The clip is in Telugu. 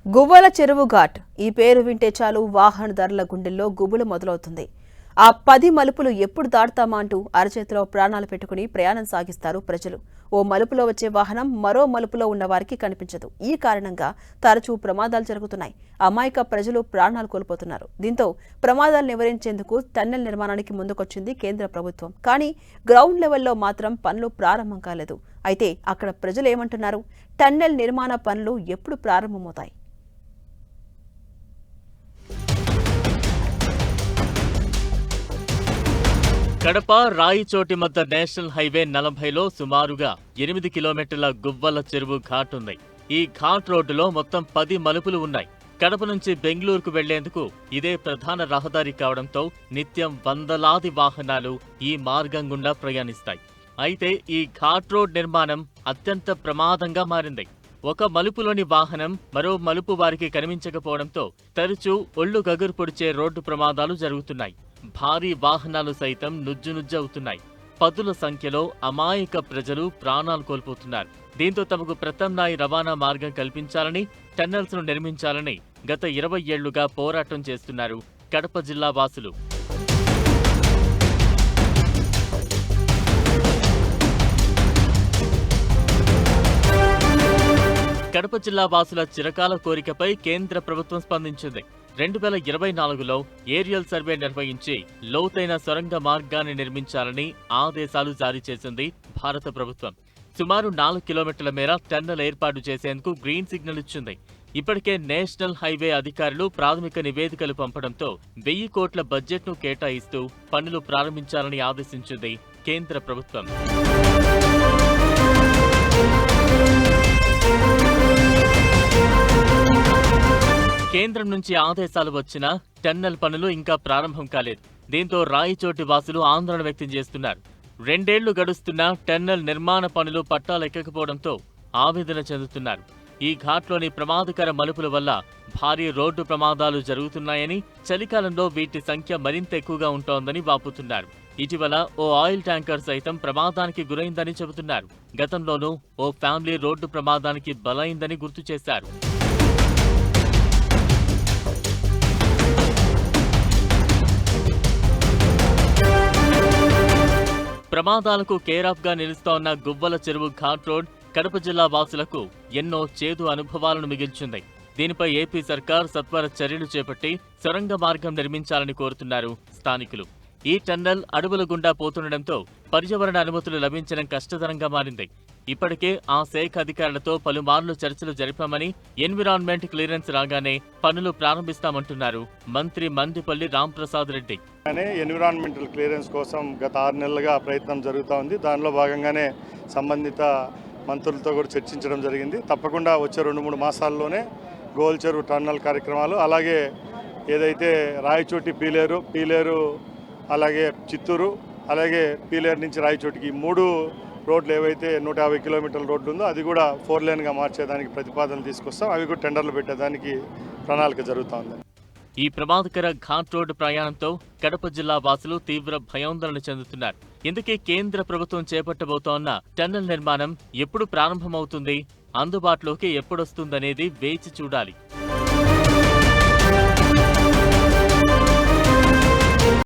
గువ్వల చెరువు ఘాట్ ఈ పేరు వింటే చాలు వాహనదారుల గుండెల్లో గుబులు మొదలవుతుంది. ఆ 10 మలుపులు ఎప్పుడు దాటుతామా అంటూ అరచేతిలో ప్రాణాలు పెట్టుకుని ప్రయాణం సాగిస్తారు ప్రజలు. ఓ మలుపులో వచ్చే వాహనం మరో మలుపులో ఉన్న వారికి కనిపించదు. ఈ కారణంగా తరచూ ప్రమాదాలు జరుగుతున్నాయి. అమాయక ప్రజలు ప్రాణాలు కోల్పోతున్నారు. దీంతో ప్రమాదాలు నివారించేందుకు టన్నెల్ నిర్మాణానికి ముందుకొచ్చింది కేంద్ర ప్రభుత్వం. కానీ గ్రౌండ్ లెవెల్లో మాత్రం పనులు ప్రారంభం కాలేదు. అయితే అక్కడ ప్రజలు ఏమంటున్నారు? టన్నెల్ నిర్మాణ పనులు ఎప్పుడు ప్రారంభమవుతాయి? కడప రాయిచోటి మధ్య నేషనల్ హైవే 40లో సుమారుగా 8 కిలోమీటర్ల గువ్వల చెరువు ఘాట్ ఉంది. ఈ ఘాట్ రోడ్డులో మొత్తం 10 మలుపులు ఉన్నాయి. కడప నుంచి బెంగళూరుకు వెళ్లేందుకు ఇదే ప్రధాన రహదారి కావడంతో నిత్యం వందలాది వాహనాలు ఈ మార్గం గుండా ప్రయాణిస్తాయి. అయితే ఈ ఘాట్ రోడ్ నిర్మాణం అత్యంత ప్రమాదంగా మారింది. ఒక మలుపులోని వాహనం మరో మలుపు వారికి కనిపించకపోవడంతో తరచూ ఒళ్లు గగురు పొడిచే రోడ్డు ప్రమాదాలు జరుగుతున్నాయి. భారీ వాహనాలు సైతం నుజ్జునుజ్జవుతున్నాయి. పదుల సంఖ్యలో అమాయక ప్రజలు ప్రాణాలు కోల్పోతున్నారు. దీంతో తమకు ప్రత్యామ్నాయ రవాణా మార్గం కల్పించాలని, టన్నెల్స్ ను నిర్మించాలని గత 20 ఏళ్లుగా పోరాటం చేస్తున్నారు కడప జిల్లా వాసులు. కడప జిల్లా వాసుల చిరకాల కోరికపై కేంద్ర ప్రభుత్వం స్పందించింది. 2024లో ఏరియల్ సర్వే నిర్వహించి లోతైన సొరంగ మార్గాన్ని నిర్మించాలని ఆదేశాలు జారీ చేసింది భారత ప్రభుత్వం. సుమారు 4 కిలోమీటర్ల మేర టన్నెల్ ఏర్పాటు చేసేందుకు గ్రీన్ సిగ్నల్ ఇచ్చింది. ఇప్పటికే నేషనల్ హైవే అధికారులు ప్రాథమిక నివేదికలు పంపడంతో 1000 కోట్ల బడ్జెట్ను కేటాయిస్తూ పనులు ప్రారంభించాలని ఆదేశించింది కేంద్ర ప్రభుత్వం. కేంద్రం నుంచి ఆదేశాలు వచ్చినా టన్నెల్ పనులు ఇంకా ప్రారంభం కాలేదు. దీంతో రాయిచోటి వాసులు ఆందోళన వ్యక్తం చేస్తున్నారు. 2 ఏళ్లు గడుస్తున్నా టన్నెల్ నిర్మాణ పనులు పట్టాలెక్కకపోవడంతో ఆవేదన చెందుతున్నారు. ఈ ఘాట్లోని ప్రమాదకర మలుపుల వల్ల భారీ రోడ్డు ప్రమాదాలు జరుగుతున్నాయని, చలికాలంలో వీటి సంఖ్య మరింత ఎక్కువగా ఉంటోందని వాపోతున్నారు. ఇటీవల ఓ ఆయిల్ ట్యాంకర్ సైతం ప్రమాదానికి గురైందని చెబుతున్నారు. గతంలోనూ ఓ ఫ్యామిలీ రోడ్డు ప్రమాదానికి బలైందని గుర్తు చేశారు. ప్రమాదాలకు కేరాఫ్ గా నిలుస్తోన్న గువ్వల చెరువు ఘాట్ రోడ్ కడప జిల్లా వాసులకు ఎన్నో చేదు అనుభవాలను మిగిల్చింది. దీనిపై ఏపీ సర్కార్ సత్వర చర్యలు చేపట్టి సొరంగ మార్గం నిర్మించాలని కోరుతున్నారు స్థానికులు. ఈ టన్నెల్ అడవుల గుండా పోతుండటంతో పర్యావరణ అనుమతులు లభించడం కష్టతరంగా మారింది. ఇప్పటికే ఆ శాఖ అధికారులతో పలుమార్లు చర్చలు జరిపామని, ఎన్విరాన్మెంట్ క్లియరెన్స్ రాగానే పనులు ప్రారంభిస్తామంటున్నారు మంత్రి మండిపల్లి రాంప్రసాద్ రెడ్డి. ఎన్విరాన్మెంటల్ క్లియరెన్స్ కోసం గత 6 నెలలుగా ప్రయత్నం జరుగుతూ ఉంది. దానిలో భాగంగానే సంబంధిత మంత్రులతో కూడా చర్చించడం జరిగింది. తప్పకుండా వచ్చే 2-3 మాసాల్లోనే గోల్ చెరువు టన్నెల్ కార్యక్రమాలు, అలాగే ఏదైతే రాయచోటి పీలేరు అలాగే చిత్తూరు, అలాగే పీలేరు నుంచి రాయచోటికి 3 రోడ్లు ఏవైతే 150 కిలోమీటర్ల రోడ్లు ఉందో అది కూడా 4 లేన్గా మార్చేదానికి ప్రతిపాదనలు తీసుకొస్తాం. అవి కూడా టెండర్లు పెట్టేదానికి ప్రణాళిక జరుగుతూ ఉంది. ఈ ప్రమాదకర ఘాట్ రోడ్డు ప్రయాణంతో కడప జిల్లా వాసులు తీవ్ర భయాందోళన చెందుతున్నారు. ఇందుకే కేంద్ర ప్రభుత్వం చేపట్టబోతోన్న టన్నెల్ నిర్మాణం ఎప్పుడు ప్రారంభమవుతుంది, అందుబాటులోకి ఎప్పుడొస్తుందనేది వేచి చూడాలి.